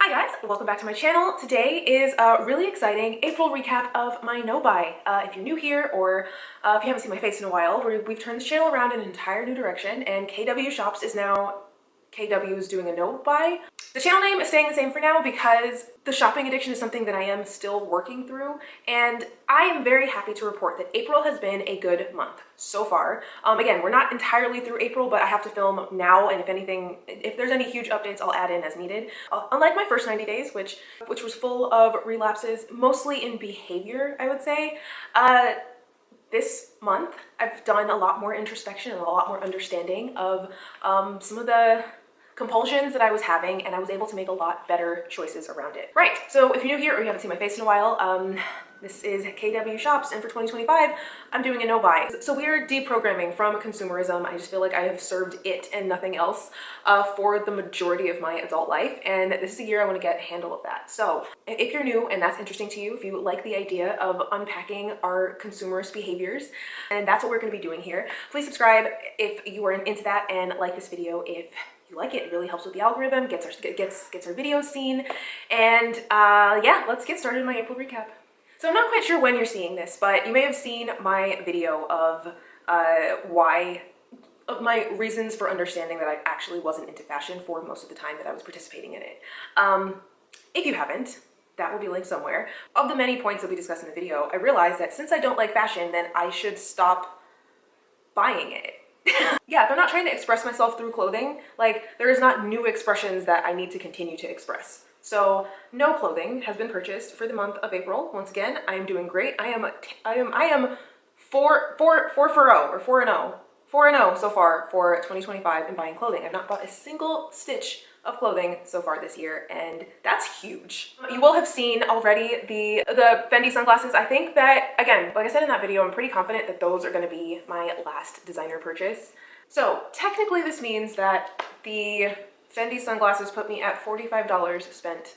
Hi guys, welcome back to my channel. Today is a really exciting April recap of my no-buy. If you're new here or if you haven't seen my face in a while, we've turned this channel around in an entire new direction and KWSHOPS is now KW's doing a no-buy. The channel name is staying the same for now because the shopping addiction is something that I am still working through, and I am very happy to report that April has been a good month so far. Again, we're not entirely through April, but I have to film now, and if there's any huge updates, I'll add in as needed. Unlike my first 90 days, which was full of relapses, mostly in behavior, I would say, this month I've done a lot more introspection and a lot more understanding of some of the compulsions that I was having, and I was able to make a lot better choices around it. Right, so if you're new here or you haven't seen my face in a while, this is KWSHOPS, and for 2025, I'm doing a no-buy. So we're deprogramming from consumerism. I just feel like I have served it and nothing else for the majority of my adult life, and this is a year I want to get a handle of that. So if you're new and that's interesting to you, if you like the idea of unpacking our consumerist behaviors, and that's what we're going to be doing here, please subscribe if you are into that, and like this video if you like it. It really helps with the algorithm, gets our videos seen, and yeah, let's get started in my April recap. So I'm not quite sure when you're seeing this, but you may have seen my video of my reasons for understanding that I actually wasn't into fashion for most of the time that I was participating in it. If you haven't, that will be linked somewhere. Of the many points that we discussed in the video, I realized that since I don't like fashion, then I should stop buying it. Yeah, if I'm not trying to express myself through clothing, like, there is not new expressions that I need to continue to express. So no clothing has been purchased for the month of April. Once again, I am doing great. I am 4-0 so far for 2025 in buying clothing. I've not bought a single stitch of clothing so far this year, and that's huge. You will have seen already the Fendi sunglasses. I think that, again, like I said in that video, I'm pretty confident that those are going to be my last designer purchase. So technically this means that the Fendi sunglasses put me at $45 spent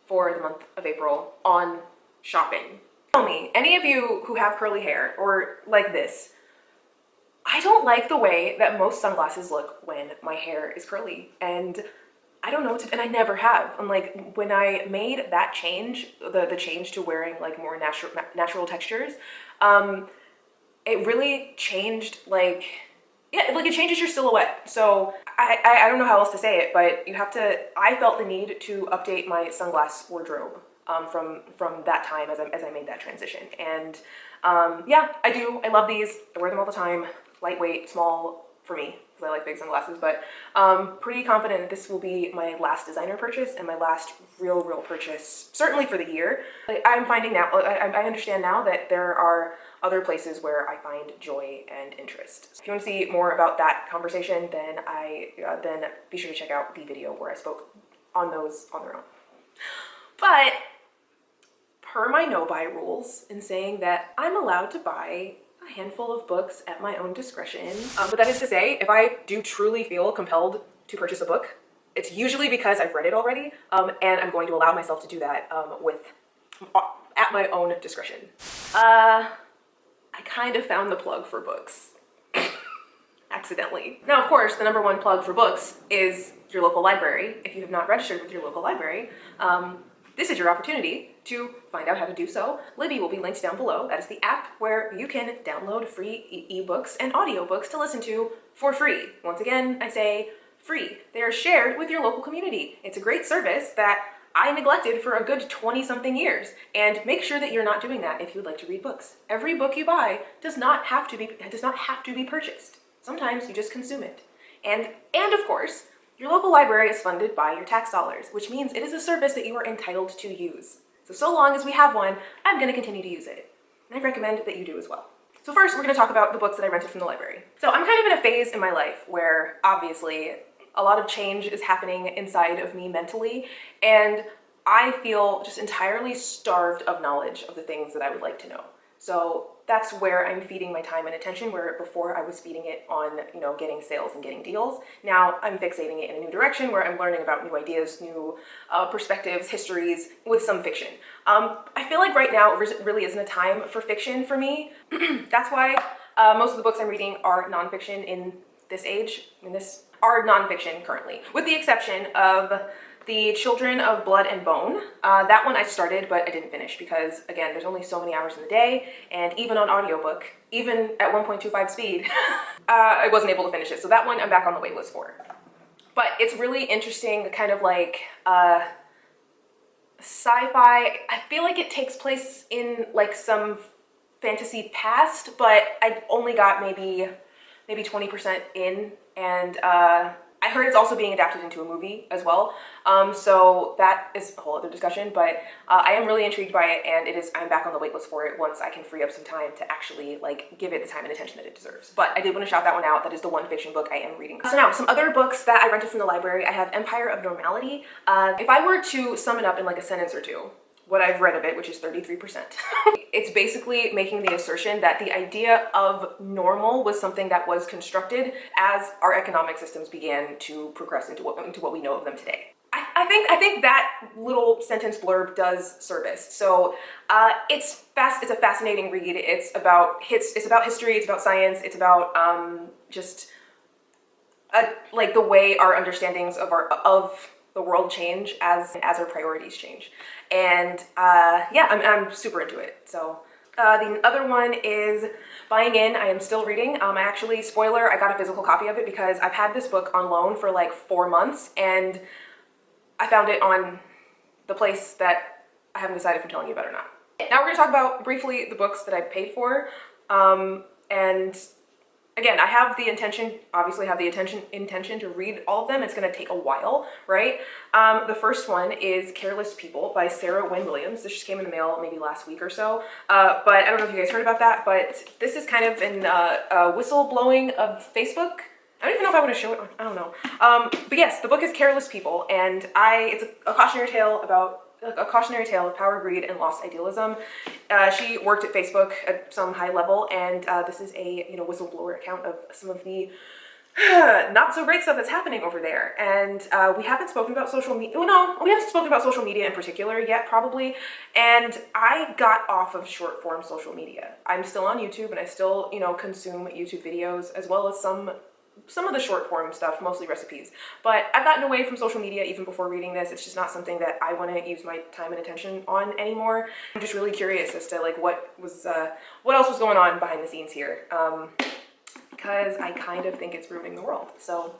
for the month of April on shopping. Tell me, any of you who have curly hair or like this, I don't like the way that most sunglasses look when my hair is curly, and I don't know what to, and I never have. And like, when I made that change, the change to wearing like more natural textures, it really changed, like, yeah, like, it changes your silhouette. So I don't know how else to say it, but I felt the need to update my sunglass wardrobe from that time as I made that transition. And yeah, I love these. I wear them all the time. Lightweight, small for me, because I like big sunglasses, but pretty confident that this will be my last designer purchase and my last real purchase, certainly for the year. Like, I'm finding now, I understand now that there are other places where I find joy and interest. If you want to see more about that conversation, then be sure to check out the video where I spoke on those on their own. But per my no-buy rules, in saying that I'm allowed to buy a handful of books at my own discretion. But that is to say, if I do truly feel compelled to purchase a book, it's usually because I've read it already, and I'm going to allow myself to do that at my own discretion. I kind of found the plug for books. Accidentally. Now, of course, the #1 plug for books is your local library. If you have not registered with your local library, this is your opportunity to find out how to do so. Libby will be linked down below. That is the app where you can download free ebooks and audiobooks to listen to for free. Once again, I say free. They are shared with your local community. It's a great service that I neglected for a good 20-something years. And make sure that you're not doing that if you would like to read books. Every book you buy does not have to be purchased. Sometimes you just consume it. And of course, your local library is funded by your tax dollars, which means it is a service that you are entitled to use. So long as we have one, I'm going to continue to use it. And I recommend that you do as well. So first, we're going to talk about the books that I rented from the library. So I'm kind of in a phase in my life where, obviously, a lot of change is happening inside of me mentally, and I feel just entirely starved of knowledge of the things that I would like to know. So that's where I'm feeding my time and attention, where before I was feeding it on, you know, getting sales and getting deals. Now I'm fixating it in a new direction where I'm learning about new ideas, new perspectives, histories, with some fiction. I feel like right now it really isn't a time for fiction for me. That's why most of the books I'm reading are nonfiction in this age, are nonfiction currently, with the exception of The Children of Blood and Bone. That one I started, but I didn't finish because, again, there's only so many hours in the day, and even on audiobook, even at 1.25 speed, I wasn't able to finish it. So that one I'm back on the wait list for. But it's really interesting, kind of like sci-fi. I feel like it takes place in like some fantasy past, but I only got maybe 20% in, and I heard it's also being adapted into a movie as well. So that is a whole other discussion, but I am really intrigued by it, and I'm back on the wait list for it once I can free up some time to actually like give it the time and attention that it deserves. But I did want to shout that one out. That is the one fiction book I am reading. So now, some other books that I rented from the library. I have Empire of Normality. If I were to sum it up in like a sentence or two, what I've read of it, which is 33%. It's basically making the assertion that the idea of normal was something that was constructed as our economic systems began to progress into what we know of them today. I think that little sentence blurb does service. So it's a fascinating read. It's about history, it's about science, it's about just like the way our understandings of the world change as our priorities change. And yeah, I'm super into it. So the other one is Buying In. I am still reading. I actually, spoiler, I got a physical copy of it because I've had this book on loan for like 4 months, and I found it on the place that I haven't decided if I'm telling you about or not. Now we're going to talk about briefly the books that I paid for. And again, I have the intention, obviously have the intention to read all of them. It's going to take a while, right? The first one is Careless People by Sarah Wynne Williams. This just came in the mail maybe last week or so. But I don't know if you guys heard about that, but this is kind of an whistleblowing of Facebook. I don't even know if I want to show it on, I don't know. But yes, the book is Careless People, and it's a cautionary tale of power, greed, and lost idealism. She worked at Facebook at some high level, and this is a whistleblower account of some of the not so great stuff that's happening over there. And we haven't spoken about social media. Well, no, we haven't spoken about social media in particular yet, probably. And I got off of short form social media. I'm still on YouTube, and I still consume YouTube videos as well as some of the short form stuff, mostly recipes. But I've gotten away from social media even before reading this. It's just not something that I want to use my time and attention on anymore. I'm just really curious as to like what else was going on behind the scenes here, because I kind of think it's ruining the world. So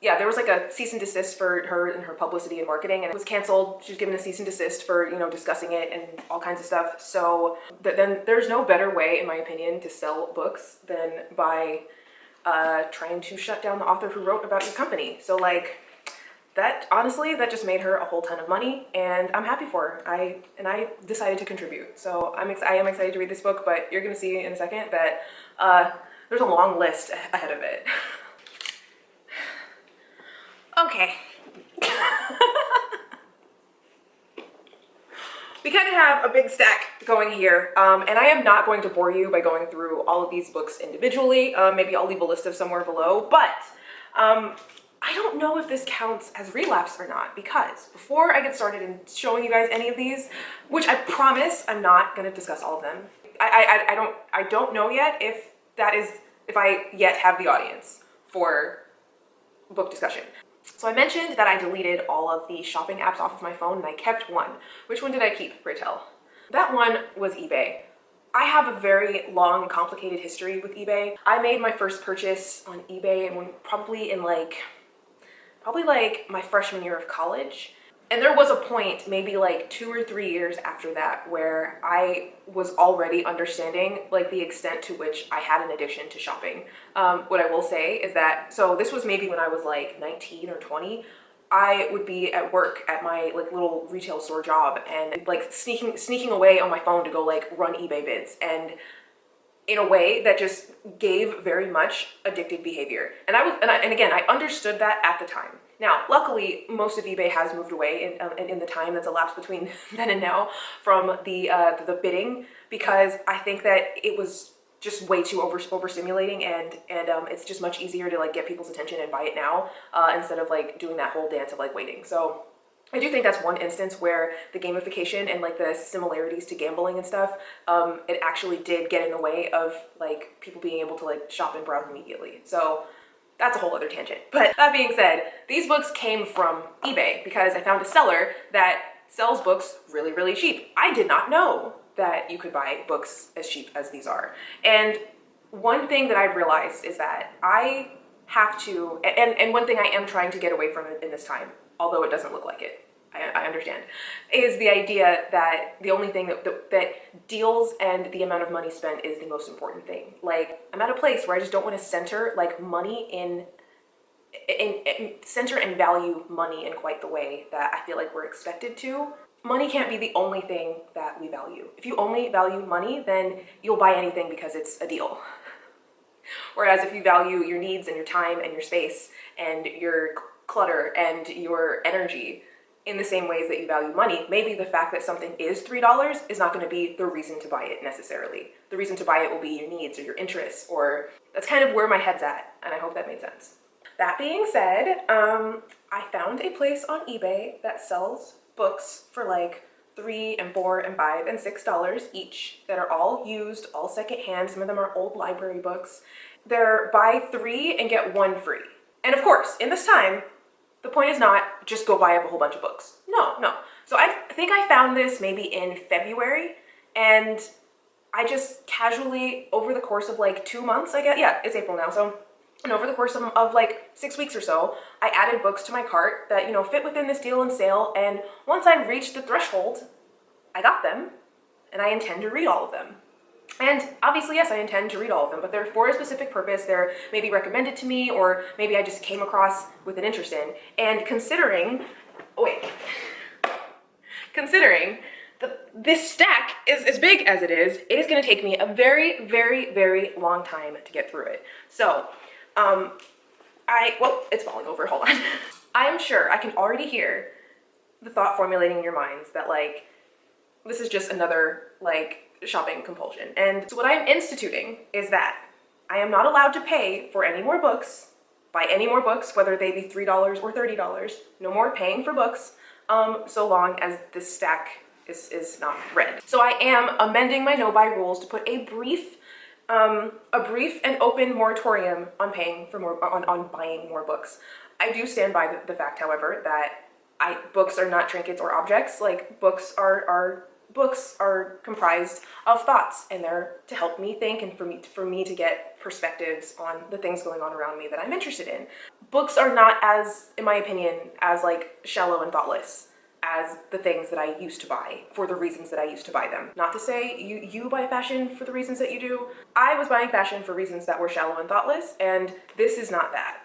yeah, there was like a cease and desist for her and her publicity and marketing, and it was canceled. She was given a cease and desist for discussing it and all kinds of stuff. So then there's no better way, in my opinion, to sell books than by trying to shut down the author who wrote about your company. So like that, honestly, that just made her a whole ton of money, and I'm happy for her. I decided to contribute. So I am excited to read this book, but you're gonna see in a second that there's a long list ahead of it. Okay. We kind of have a big stack going here, and I am not going to bore you by going through all of these books individually. Maybe I'll leave a list of somewhere below, but I don't know if this counts as relapse or not, because before I get started in showing you guys any of these, which I promise I'm not going to discuss all of them, I don't know yet if I yet have the audience for book discussion. So I mentioned that I deleted all of the shopping apps off of my phone, and I kept one. Which one did I keep, pray tell? That one was eBay. I have a very long, complicated history with eBay. I made my first purchase on eBay probably my freshman year of college. And there was a point, maybe like 2 or 3 years after that, where I was already understanding like the extent to which I had an addiction to shopping. What I will say is that, so this was maybe when I was like 19 or 20, I would be at work at my like little retail store job and like sneaking away on my phone to go like run eBay bids, and in a way that just gave very much addicted behavior. And again, I understood that at the time. Now, luckily, most of eBay has moved away in the time that's elapsed between then and now from the bidding, because I think that it was just way too overstimulating, and it's just much easier to like get people's attention and buy it now instead of like doing that whole dance of like waiting. So I do think that's one instance where the gamification and like the similarities to gambling and stuff, it actually did get in the way of like people being able to like shop and browse immediately. So that's a whole other tangent. But that being said, these books came from eBay because I found a seller that sells books really, really cheap. I did not know that you could buy books as cheap as these are. And one thing that I've realized is that I have to, and one thing I am trying to get away from in this time, although it doesn't look like it, I understand, is the idea that the only thing that deals and the amount of money spent is the most important thing. Like, I'm at a place where I just don't want to center like money in center and value money in quite the way that I feel like we're expected to. Money can't be the only thing that we value. If you only value money, then you'll buy anything because it's a deal. Whereas if you value your needs and your time and your space and your clutter and your energy in the same ways that you value money, maybe the fact that something is $3 is not going to be the reason to buy it necessarily. The reason to buy it will be your needs or your interests, or that's kind of where my head's at, and I hope that made sense. That being said, I found a place on eBay that sells books for like $3 and $4 and $5 and $6 each that are all used, all secondhand. Some of them are old library books. They're buy 3 and get 1 free. And of course, in this time, the point is not just go buy up a whole bunch of books. No. So I think I found this maybe in February, and I just casually, over the course of like 2 months, I guess, yeah, it's April now, so, and over the course of like 6 weeks or so, I added books to my cart that, you know, fit within this deal and sale, and once I reached the threshold, I got them, and I intend to read all of them. And obviously, yes, I intend to read all of them, but they're for a specific purpose. They're maybe recommended to me, or maybe I just came across with an interest in. And considering this stack is as big as it is going to take me a very, very, very long time to get through it. So, well, it's falling over, hold on. I am sure I can already hear the thought formulating in your minds that, like, this is just another, like, shopping compulsion. And so what I'm instituting is that I am not allowed to pay for any more books, buy any more books, whether they be $3 or $30, no more paying for books, so long as this stack is not read. So I am amending my no-buy rules to put a brief and open moratorium on paying for more, on buying more books. I do stand by the fact, however, that books are not trinkets or objects. Like, books are comprised of thoughts, and they're to help me think and for me to get perspectives on the things going on around me that I'm interested in. Books are not as, in my opinion, as like shallow and thoughtless as the things that I used to buy for the reasons that I used to buy them. Not to say you buy fashion for the reasons that you do. I was buying fashion for reasons that were shallow and thoughtless, and this is not that.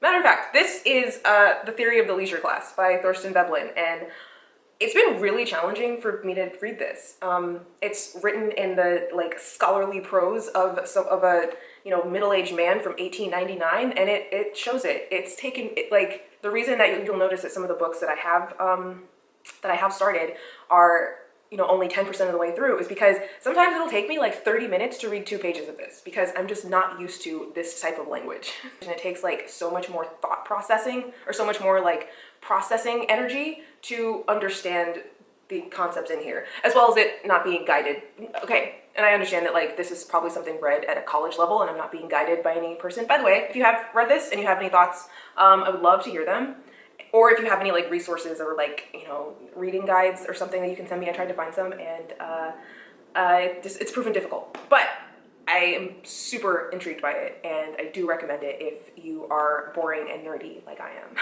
Matter of fact, this is The Theory of the Leisure Class by Thorstein Veblen, and it's been really challenging for me to read this. It's written in the like scholarly prose of a, you know, middle-aged man from 1899, and it shows it. It's taken like, the reason that you'll notice that some of the books that I have started are, you know, only 10% of the way through is because sometimes it'll take me like 30 minutes to read 2 pages of this because I'm just not used to this type of language. And it takes like so much more thought processing, or so much more like processing energy to understand the concepts in here, as well as it not being guided. Okay, and I understand that like this is probably something read at a college level and I'm not being guided by any person. By the way, if you have read this and you have any thoughts, I would love to hear them. Or if you have any like resources or like, you know, reading guides or something that you can send me. I tried to find some, and it's proven difficult. But I am super intrigued by it, and I do recommend it if you are boring and nerdy like I am.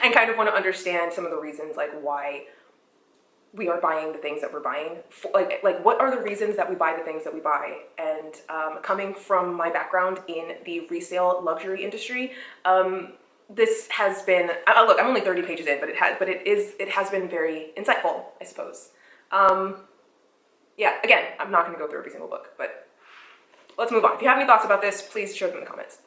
And kind of want to understand some of the reasons like why we are buying the things that we're buying. Like what are the reasons that we buy the things that we buy? And coming from my background in the resale luxury industry, this has been, look, I'm only 30 pages in, but it has been very insightful, I suppose. Yeah, again, I'm not going to go through every single book, but let's move on. If you have any thoughts about this, please share them in the comments.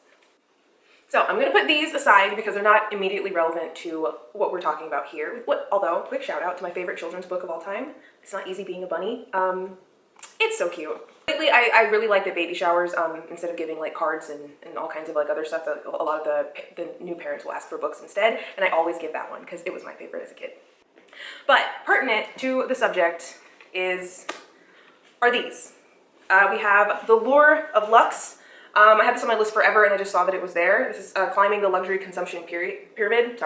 So I'm going to put these aside because they're not immediately relevant to what we're talking about here. Although, quick shout out to my favorite children's book of all time, It's Not Easy Being a Bunny. It's so cute. Lately, I really like the baby showers, instead of giving like cards and all kinds of like other stuff, that a lot of the new parents will ask for books instead, and I always give that one because it was my favorite as a kid. But pertinent to the subject are these. We have The Lure of Luxe I had this on my list forever and I just saw that it was there. This is Climbing the Luxury Consumption Pyramid.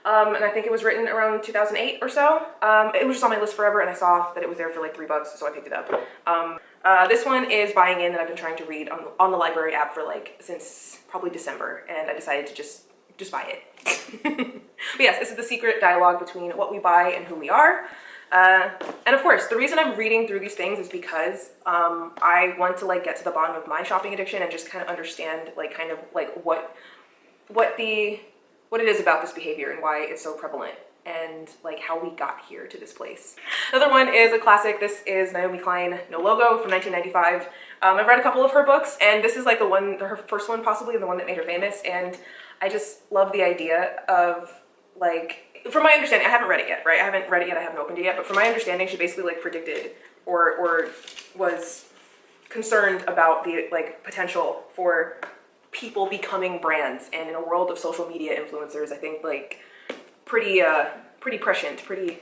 And I think it was written around 2008 or so. It was just on my list forever and I saw that it was there for like $3, so I picked it up. This one is Buying In that I've been trying to read on the library app for like since probably December, and I decided to just buy it. But yes, this is the secret dialogue between what we buy and who we are. And of course, the reason I'm reading through these things is because I want to like get to the bottom of my shopping addiction and just kind of understand like kind of like what it is about this behavior and why it's so prevalent, and like how we got here to this place. Another one is a classic. This is Naomi Klein, No Logo, from 1995. I've read a couple of her books, and this is like her first one possibly, and the one that made her famous, and I just love the idea of like, from my understanding, I haven't read it yet, right? I haven't read it yet, I haven't opened it yet, but from my understanding, she basically like predicted or was concerned about the like potential for people becoming brands, and in a world of social media influencers, I think like pretty prescient, pretty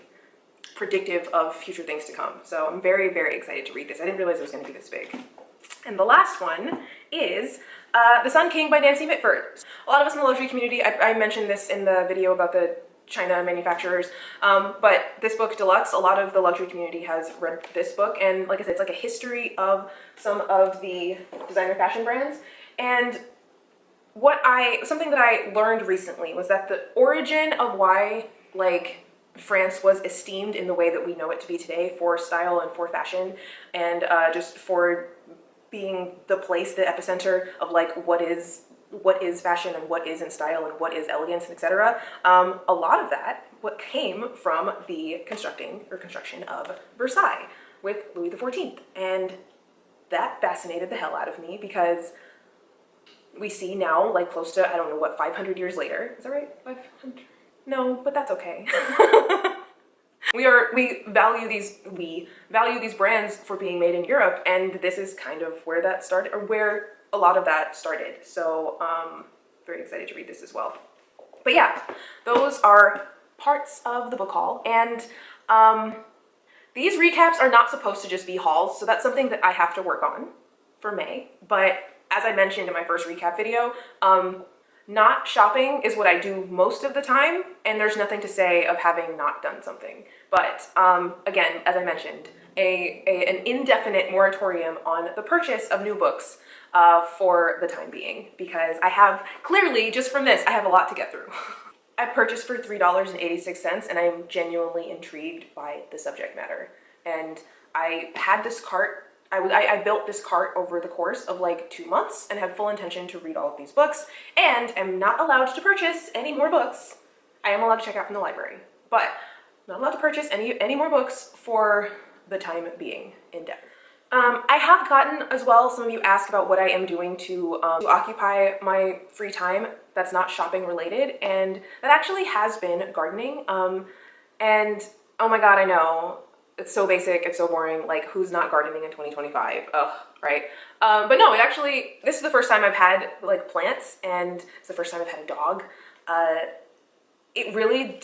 predictive of future things to come. So I'm very, very excited to read this. I didn't realize it was going to be this big. And the last one is The Sun King by Nancy Mitford. A lot of us in the luxury community, I mentioned this in the video about the China manufacturers, but this book, Deluxe, a lot of the luxury community has read this book, and like I said, it's like a history of some of the designer fashion brands. And something that I learned recently was that the origin of why like France was esteemed in the way that we know it to be today for style and for fashion, and just for being the place, the epicenter of like what is fashion and what is in style and what is elegance and etc. A lot of that came from the construction of Versailles with Louis XIV, and that fascinated the hell out of me because we see now, like close to, I don't know what, 500 years later, is that right? 500? No, but that's okay. We value these brands for being made in Europe, and this is kind of where that started, or where a lot of that started. So very excited to read this as well. But yeah, those are parts of the book haul, and these recaps are not supposed to just be hauls, so that's something that I have to work on for May. But as I mentioned in my first recap video, not shopping is what I do most of the time, and there's nothing to say of having not done something. But again, as I mentioned, an indefinite moratorium on the purchase of new books for the time being, because I have, clearly, just from this, I have a lot to get through. I purchased for $3.86, and I am genuinely intrigued by the subject matter. And I had this cart, I built this cart over the course of like 2 months and had full intention to read all of these books, and am not allowed to purchase any more books. I am allowed to check out from the library, but not allowed to purchase any more books for the time being, indefinitely. I have gotten as well, some of you ask about what I am doing to occupy my free time that's not shopping related, and that actually has been gardening. And oh my god, I know, it's so basic, it's so boring, like who's not gardening in 2025? Ugh, right? But no, this is the first time I've had like plants, and it's the first time I've had a dog. It really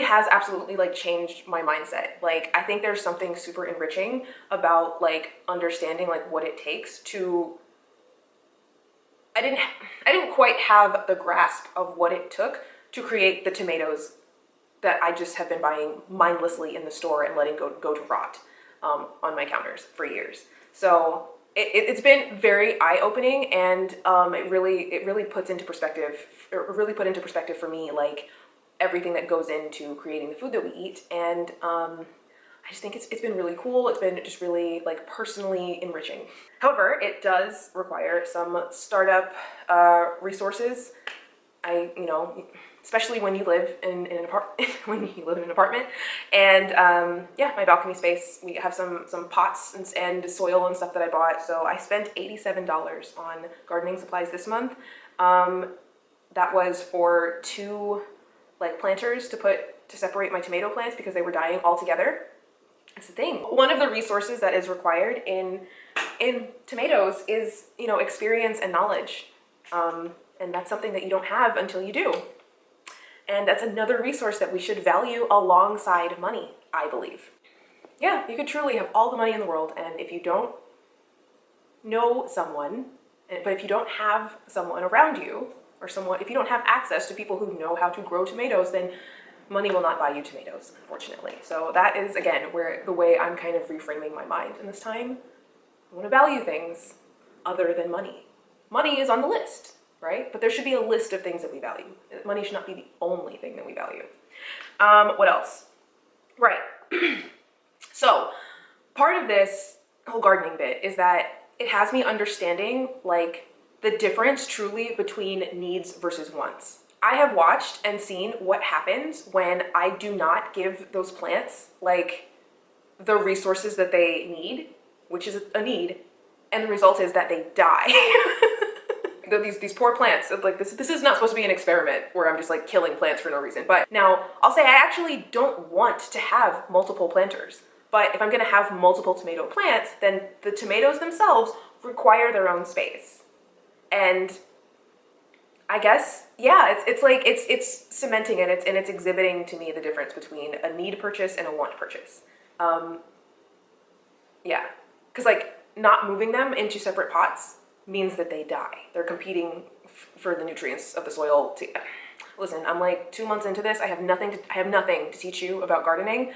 has absolutely like changed my mindset. Like I think there's something super enriching about like understanding like what it takes to, I didn't quite have the grasp of what it took to create the tomatoes that I just have been buying mindlessly in the store and letting go to rot on my counters for years. So it's been very eye-opening, and it really puts into perspective, or really put into perspective for me, like everything that goes into creating the food that we eat. And I just think it's been really cool. It's been just really like personally enriching. However, it does require some startup resources. Especially when you live in an apartment, and yeah, my balcony space, we have some pots and soil and stuff that I bought. So I spent $87 on gardening supplies this month. That was for 2 like planters to separate my tomato plants because they were dying altogether. That's the thing. One of the resources that is required in tomatoes is, experience and knowledge. And that's something that you don't have until you do. And that's another resource that we should value alongside money, I believe. Yeah, you could truly have all the money in the world, and if you don't know someone But if you don't have someone around you, or if you don't have access to people who know how to grow tomatoes, then money will not buy you tomatoes, unfortunately. So that is, again, where the way I'm kind of reframing my mind in this time. I want to value things other than money. Money is on the list, right? But there should be a list of things that we value. Money should not be the only thing that we value. What else? Right. So part of this whole gardening bit is that it has me understanding like the difference truly between needs versus wants. I have watched and seen what happens when I do not give those plants like the resources that they need, which is a need, and the result is that they die. These poor plants, like this is not supposed to be an experiment where I'm just like killing plants for no reason. But now I'll say I actually don't want to have multiple planters. But if I'm gonna have multiple tomato plants, then the tomatoes themselves require their own space. And I guess, yeah, it's cementing it, and it's exhibiting to me the difference between a need purchase and a want purchase. Yeah, because like not moving them into separate pots means that they die. They're competing for the nutrients of the soil. Listen, I'm like 2 months into this. I have nothing to teach you about gardening.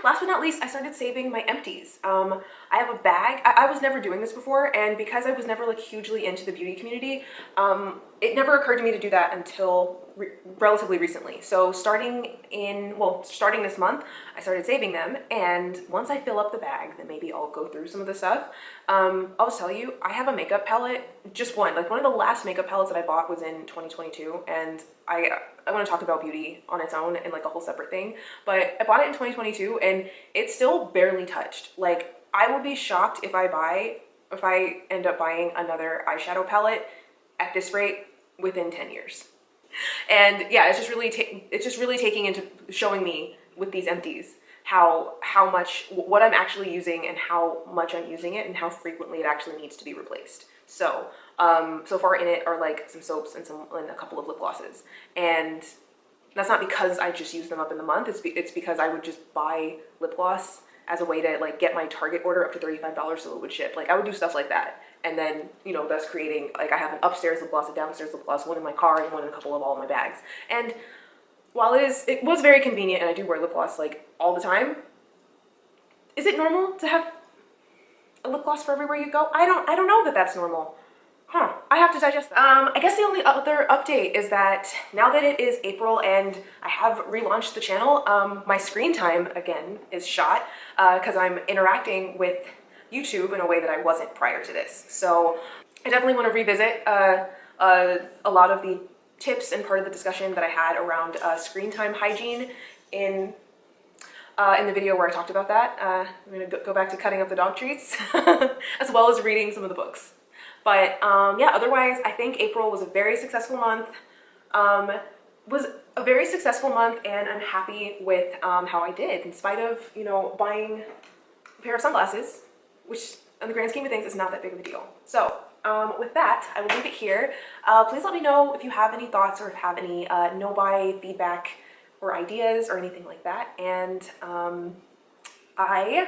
Last but not least, I started saving my empties. I have a bag. I was never doing this before, and because I was never like hugely into the beauty community, it never occurred to me to do that until relatively recently. So starting this month, I started saving them, and once I fill up the bag, then maybe I'll go through some of the stuff. I'll just tell you, I have a makeup palette, just one. Like one of the last makeup palettes that I bought was in 2022, and I want to talk about beauty on its own and like a whole separate thing, but I bought it in 2022 and it's still barely touched. Like I would be shocked if I end up buying another eyeshadow palette at this rate within 10 years. And yeah, it's just really taking into showing me with these empties how much, what I'm actually using and how much I'm using it and how frequently it actually needs to be replaced. So, so far in it are like some soaps and a couple of lip glosses. And that's not because I just use them up in the month. It's because I would just buy lip gloss as a way to like get my Target order up to $35 so it would ship. Like I would do stuff like that. And then, you know, that's creating, like I have an upstairs lip gloss, a downstairs lip gloss, one in my car and one in a couple of all of my bags. And while it was very convenient and I do wear lip gloss like all the time, is it normal to have a lip gloss for everywhere you go? I don't know that that's normal. Huh, I have to digest that. I guess the only other update is that now that it is April and I have relaunched the channel, my screen time again is shot because I'm interacting with YouTube in a way that I wasn't prior to this. So I definitely want to revisit a lot of the tips and part of the discussion that I had around screen time hygiene in the video where I talked about that. I'm going to go back to cutting up the dog treats as well as reading some of the books. But yeah, otherwise, I think April was a very successful month. And I'm happy with how I did, in spite of, you know, buying a pair of sunglasses, which in the grand scheme of things is not that big of a deal. So with that, I will leave it here. Please let me know if you have any thoughts or if you have any no-buy feedback or ideas or anything like that. And I will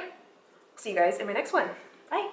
see you guys in my next one. Bye.